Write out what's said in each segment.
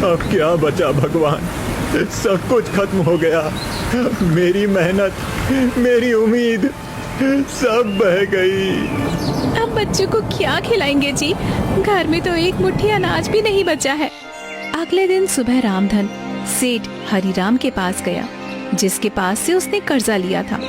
अब क्या बचा भगवान, सब कुछ खत्म हो गया। मेरी मेहनत, मेरी उम्मीद सब बह गई। अब बच्चों को क्या खिलाएंगे जी? घर में तो एक मुट्ठी अनाज भी नहीं बचा है। अगले दिन सुबह रामधन सेठ हरिराम के पास गया, जिसके पास से उसने कर्जा लिया था।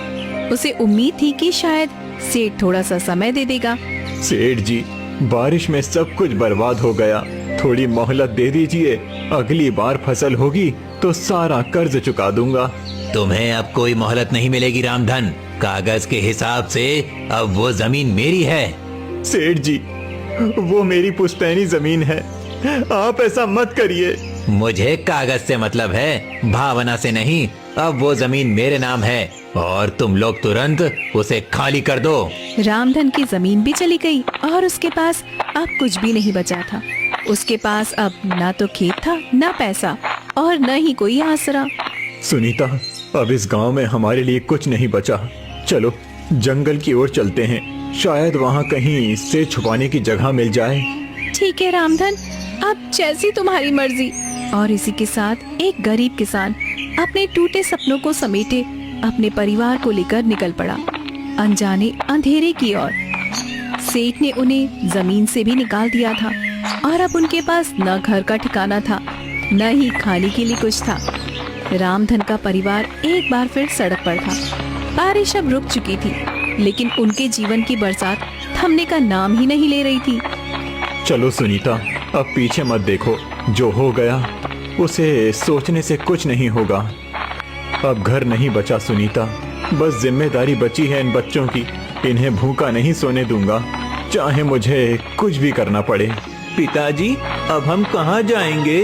उसे उम्मीद थी कि शायद सेठ थोड़ा सा समय दे देगा। सेठ जी, बारिश में सब कुछ बर्बाद हो गया, थोड़ी मोहलत दे दीजिए। अगली बार फसल होगी तो सारा कर्ज चुका दूंगा। तुम्हें अब कोई मोहलत नहीं मिलेगी रामधन। कागज के हिसाब से अब वो जमीन मेरी है। सेठ जी, वो मेरी पुश्तैनी जमीन है, आप ऐसा मत करिए। मुझे कागज से मतलब है, भावना से नहीं। अब वो जमीन मेरे नाम है और तुम लोग तुरंत उसे खाली कर दो। रामधन की जमीन भी चली गई और उसके पास अब कुछ भी नहीं बचा था। उसके पास अब ना तो खेत था, ना पैसा और न ही कोई आसरा। सुनीता, अब इस गांव में हमारे लिए कुछ नहीं बचा। चलो जंगल की ओर चलते हैं, शायद वहाँ कहीं से छुपाने की जगह मिल जाए। ठीक है रामधन, अब जैसी तुम्हारी मर्जी। और इसी के साथ एक गरीब किसान अपने टूटे सपनों को समेटे अपने परिवार को लेकर निकल पड़ा, अनजाने अंधेरे की ओर। सेठ ने उन्हें जमीन से भी निकाल दिया था और अब उनके पास न घर का ठिकाना था, न ही खाने के लिए कुछ था। रामधन का परिवार एक बार फिर सड़क पर था। बारिश अब रुक चुकी थी, लेकिन उनके जीवन की बरसात थमने का नाम ही नहीं ले रही थी। चलो सुनीता, अब पीछे मत देखो, जो हो गया उसे सोचने से कुछ नहीं होगा। अब घर नहीं बचा सुनीता, बस जिम्मेदारी बची है इन बच्चों की। इन्हें भूखा नहीं सोने दूंगा, चाहे मुझे कुछ भी करना पड़े। पिताजी, अब हम कहाँ जाएंगे?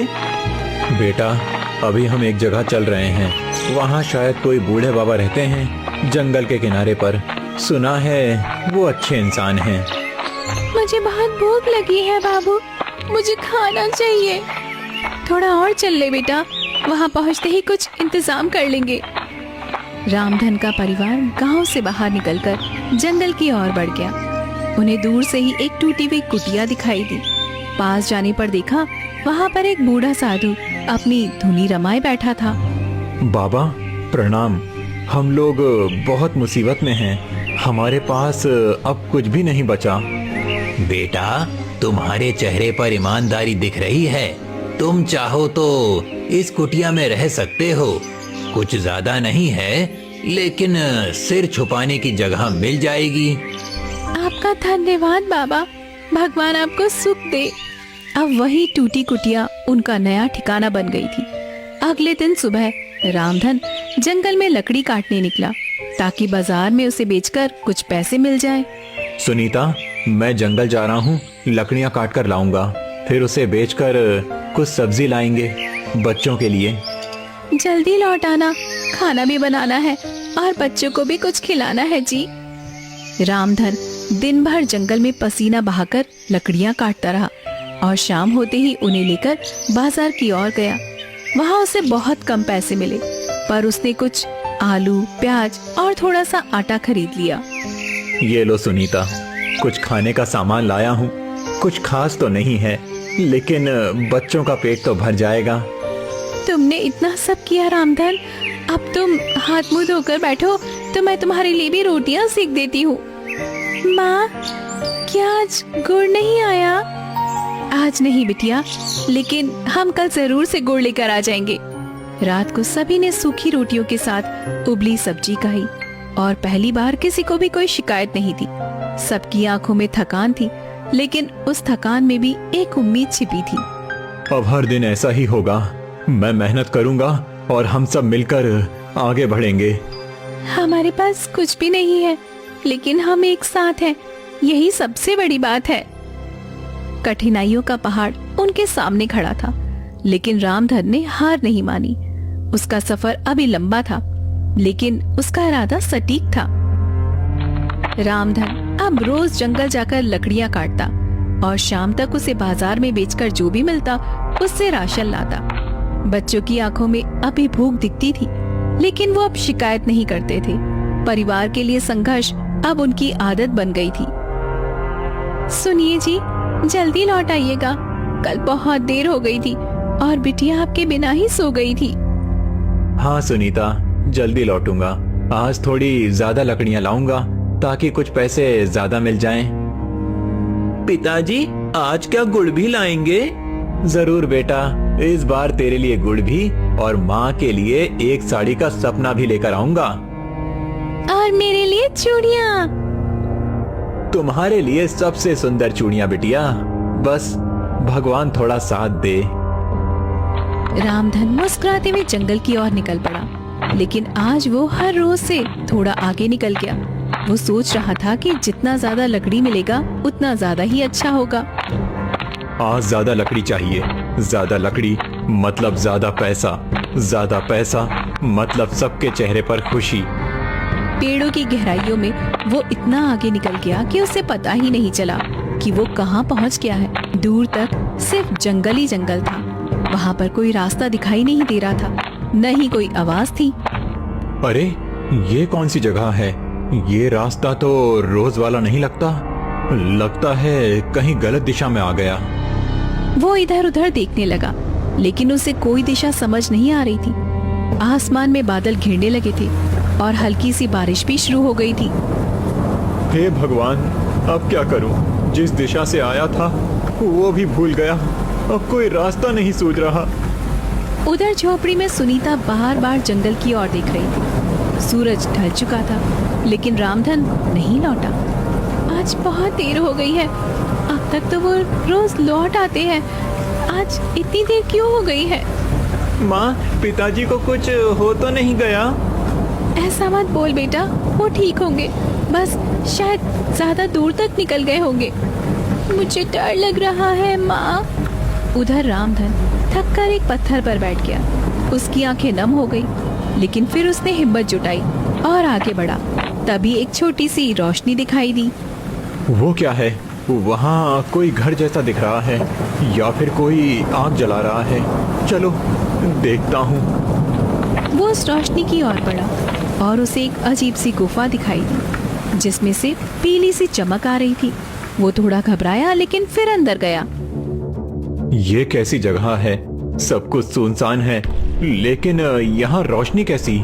बेटा, अभी हम एक जगह चल रहे हैं, वहाँ शायद कोई बूढ़े बाबा रहते हैं, जंगल के किनारे पर। सुना है वो अच्छे इंसान हैं। मुझे बहुत भूख लगी है बाबू, मुझे खाना चाहिए। थोड़ा और चल ले बेटा, वहाँ पहुँचते ही कुछ इंतजाम कर लेंगे। रामधन का परिवार गांव से बाहर निकलकर जंगल की ओर बढ़ गया। उन्हें दूर से ही एक टूटी हुई कुटिया दिखाई दी। पास जाने पर देखा, वहाँ पर एक बूढ़ा साधु अपनी धुनी रमाए बैठा था। बाबा प्रणाम, हम लोग बहुत मुसीबत में हैं, हमारे पास अब कुछ भी नहीं बचा। बेटा, तुम्हारे चेहरे पर ईमानदारी दिख रही है। तुम चाहो तो इस कुटिया में रह सकते हो। कुछ ज्यादा नहीं है, लेकिन सिर छुपाने की जगह मिल जाएगी। आपका धन्यवाद बाबा, भगवान आपको सुख दे। अब वही टूटी कुटिया उनका नया ठिकाना बन गई थी। अगले दिन सुबह रामधन जंगल में लकड़ी काटने निकला, ताकि बाजार में उसे बेचकर कुछ पैसे मिल जाए। सुनीता, मैं जंगल जा रहा हूँ, लकड़ियाँ काट कर लाऊंगा, फिर उसे बेचकर कुछ सब्जी लाएंगे बच्चों के लिए। जल्दी लौट आना, खाना भी बनाना है और बच्चों को भी कुछ खिलाना है जी। रामधन दिन भर जंगल में पसीना बहाकर लकड़ियाँ काटता रहा और शाम होते ही उन्हें लेकर बाजार की ओर गया। वहाँ उसे बहुत कम पैसे मिले, पर उसने कुछ आलू, प्याज और थोड़ा सा आटा खरीद लिया। ये लो सुनीता, कुछ खाने का सामान लाया हूँ। कुछ खास तो नहीं है, लेकिन बच्चों का पेट तो भर जाएगा। तुमने इतना सब किया रामधन, अब तुम हाथ मुंह धोकर बैठो तो मैं तुम्हारे लिए भी रोटियां सेक देती हूँ। माँ, क्या आज गुड़ नहीं आया? आज नहीं बिटिया, लेकिन हम कल जरूर से गुड़ लेकर आ जाएंगे। रात को सभी ने सूखी रोटियों के साथ उबली सब्जी खाई और पहली बार किसी को भी कोई शिकायत नहीं थी। सबकी आंखों में थकान थी, लेकिन उस थकान में भी एक उम्मीद छिपी थी। अब हर दिन ऐसा ही होगा, मैं मेहनत करूंगा और हम सब मिलकर आगे बढ़ेंगे। हमारे पास कुछ भी नहीं है, लेकिन हम एक साथ हैं, यही सबसे बड़ी बात है। कठिनाइयों का पहाड़ उनके सामने खड़ा था, लेकिन रामधन ने हार नहीं मानी। उसका सफर अभी लंबा था, लेकिन उसका इरादा सटीक था। रामधन अब रोज जंगल जाकर लकड़ियां काटता और शाम तक उसे बाजार में बेचकर जो भी मिलता उससे राशन लाता। बच्चों की आंखों में अभी भूख दिखती थी, लेकिन वो अब शिकायत नहीं करते थे। परिवार के लिए संघर्ष अब उनकी आदत बन गई थी। सुनिए जी, जल्दी लौट आइएगा, कल बहुत देर हो गई थी, और बिटिया आपके बिना ही सो गई थी। हाँ सुनीता, जल्दी लौटूंगा। आज थोड़ी ज्यादा लकड़ियां लाऊंगा ताकि कुछ पैसे ज्यादा मिल जाएं। पिताजी, आज क्या गुड़ भी लाएंगे? जरूर बेटा, इस बार तेरे लिए गुड़ भी और माँ के लिए एक साड़ी का सपना भी लेकर आऊंगा। और मेरे लिए चूड़ियाँ। तुम्हारे लिए सबसे सुंदर चूड़ियाँ बिटिया, बस भगवान थोड़ा साथ दे। रामधन मुस्कुराते हुए जंगल की ओर निकल पड़ा, लेकिन आज वो हर रोज से थोड़ा आगे निकल गया। वो सोच रहा था कि जितना ज्यादा लकड़ी मिलेगा उतना ज्यादा ही अच्छा होगा। आज ज्यादा लकड़ी चाहिए, ज्यादा लकड़ी मतलब ज्यादा पैसा मतलब सबके चेहरे पर खुशी। पेड़ों की गहराइयों में वो इतना आगे निकल गया कि उसे पता ही नहीं चला कि वो कहाँ पहुँच गया है। दूर तक सिर्फ जंगल ही जंगल था। वहाँ पर कोई रास्ता दिखाई नहीं दे रहा था, न ही कोई आवाज थी। अरे ये कौन सी जगह है? ये रास्ता तो रोज वाला नहीं लगता है कहीं गलत दिशा में आ गया। वो इधर उधर देखने लगा, लेकिन उसे कोई दिशा समझ नहीं आ रही थी। आसमान में बादल घिरने लगे थे और हल्की सी बारिश भी शुरू हो गई थी। हे भगवान, अब क्या करूं? जिस दिशा से आया था वो भी भूल गया। अब कोई रास्ता नहीं सूझ रहा। उधर झोपड़ी में सुनीता बार बार जंगल की ओर देख रही थी। सूरज ढल चुका था, लेकिन रामधन नहीं लौटा। आज बहुत देर हो गई है। अब तक तो वो रोज लौट आते हैं, आज इतनी देर क्यों हो गई है? माँ, पिताजी को कुछ हो तो नहीं गया? ऐसा मत बोल बेटा, वो ठीक होंगे, बस शायद ज्यादा दूर तक निकल गए होंगे। मुझे डर लग रहा है माँ। उधर रामधन थक कर एक पत्थर पर बैठ गया। उसकी आंखें नम हो गई, लेकिन फिर उसने हिम्मत जुटाई और आगे बढ़ा। तभी एक छोटी सी रोशनी दिखाई दी। वो क्या है? वहाँ कोई घर जैसा दिख रहा है, या फिर कोई आग जला रहा है। चलो देखता हूँ। वो उस रोशनी की ओर बढ़ा और उसे एक अजीब सी गुफा दिखाई दी, जिसमें से पीली सी चमक आ रही थी। वो थोड़ा घबराया, लेकिन फिर अंदर गया। ये कैसी जगह है? सब कुछ सुनसान है, लेकिन यहाँ रोशनी कैसी?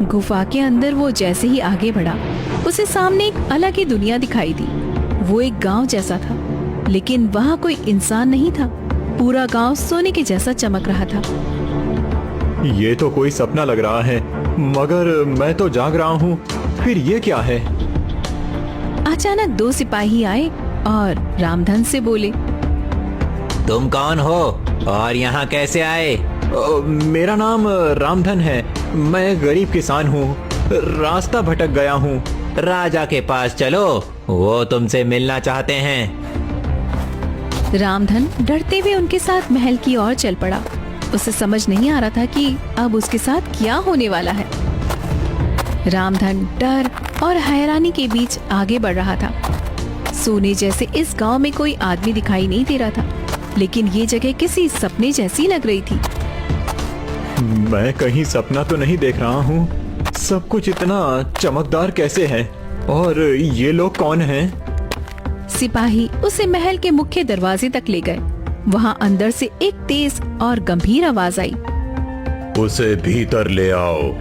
गुफा के अंदर वो जैसे ही आगे बढ़ा, उसे सामने एक अलग ही दुनिया दिखाई दी। वो एक गांव जैसा था, लेकिन वहाँ कोई इंसान नहीं था। पूरा गांव सोने के जैसा चमक रहा था। ये तो कोई सपना लग रहा है, मगर मैं तो जाग रहा हूँ। फिर ये क्या है? अचानक दो सिपाही आए और रामधन से बोले, तुम कौन हो और यहाँ कैसे आए? मेरा नाम रामधन है। मैं गरीब किसान हूँ, रास्ता भटक गया हूँ। राजा के पास चलो, वो तुमसे मिलना चाहते हैं। रामधन डरते हुए उनके साथ महल की ओर चल पड़ा। उसे समझ नहीं आ रहा था कि अब उसके साथ क्या होने वाला है। रामधन डर और हैरानी के बीच आगे बढ़ रहा था। सोने जैसे इस गांव में कोई आदमी दिखाई नहीं दे रहा था, लेकिन ये जगह किसी सपने जैसी लग रही थी। मैं कहीं सपना तो नहीं देख रहा हूँ। सब कुछ इतना चमकदार कैसे है? और ये लोग कौन हैं? सिपाही उसे महल के मुख्य दरवाजे तक ले गए। वहाँ अंदर से एक तेज और गंभीर आवाज आई। उसे भीतर ले आओ।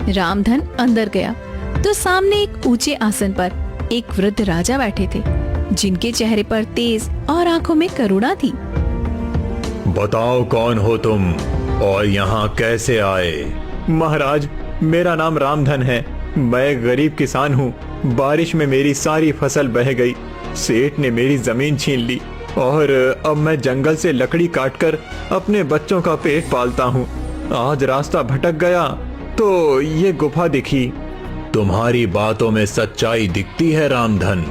रामधन अंदर गया तो सामने एक ऊंचे आसन पर एक वृद्ध राजा बैठे थे, जिनके चेहरे पर तेज और आंखों में करुणा थी। बताओ कौन हो तुम और यहाँ कैसे आए? महाराज, मेरा नाम रामधन है। मैं गरीब किसान हूँ। बारिश में मेरी सारी फसल बह गई। सेठ ने मेरी जमीन छीन ली और अब मैं जंगल से लकड़ी काटकर अपने बच्चों का पेट पालता हूँ। आज रास्ता भटक गया तो ये गुफा दिखी। तुम्हारी बातों में सच्चाई दिखती है रामधन।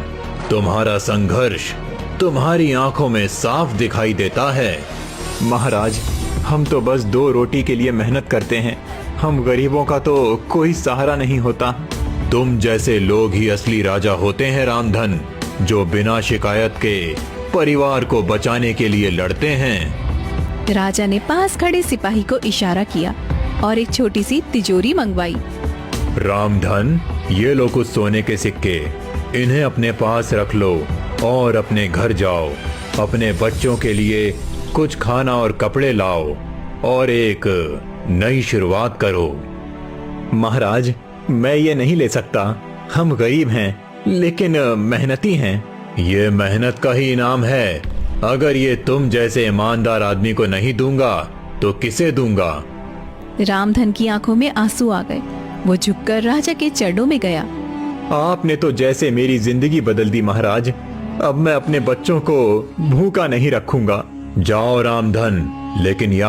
तुम्हारा संघर्ष तुम्हारी आंखों में साफ दिखाई देता है। महाराज, हम तो बस 2 रोटी के लिए मेहनत करते हैं। हम गरीबों का तो कोई सहारा नहीं होता। तुम जैसे लोग ही असली राजा होते हैं रामधन, जो बिना शिकायत के परिवार को बचाने के लिए लड़ते हैं। राजा ने पास खड़े सिपाही को इशारा किया और एक छोटी सी तिजोरी मंगवाई। रामधन, ये लो कुछ सोने के सिक्के। इन्हें अपने पास रख लो और अपने घर जाओ। अपने बच्चों के लिए कुछ खाना और कपड़े लाओ और एक नई शुरुआत करो। महाराज, मैं ये नहीं ले सकता। हम गरीब हैं, लेकिन मेहनती हैं। ये मेहनत का ही इनाम है। अगर ये तुम जैसे ईमानदार आदमी को नहीं दूंगा तो किसे दूंगा? रामधन की आंखों में आंसू आ गए। वो झुककर राजा के चरणों में गया। आपने तो जैसे मेरी जिंदगी बदल दी महाराज। अब मैं अपने बच्चों को भूखा नहीं रखूंगा। जाओ रामधन, लेकिन याद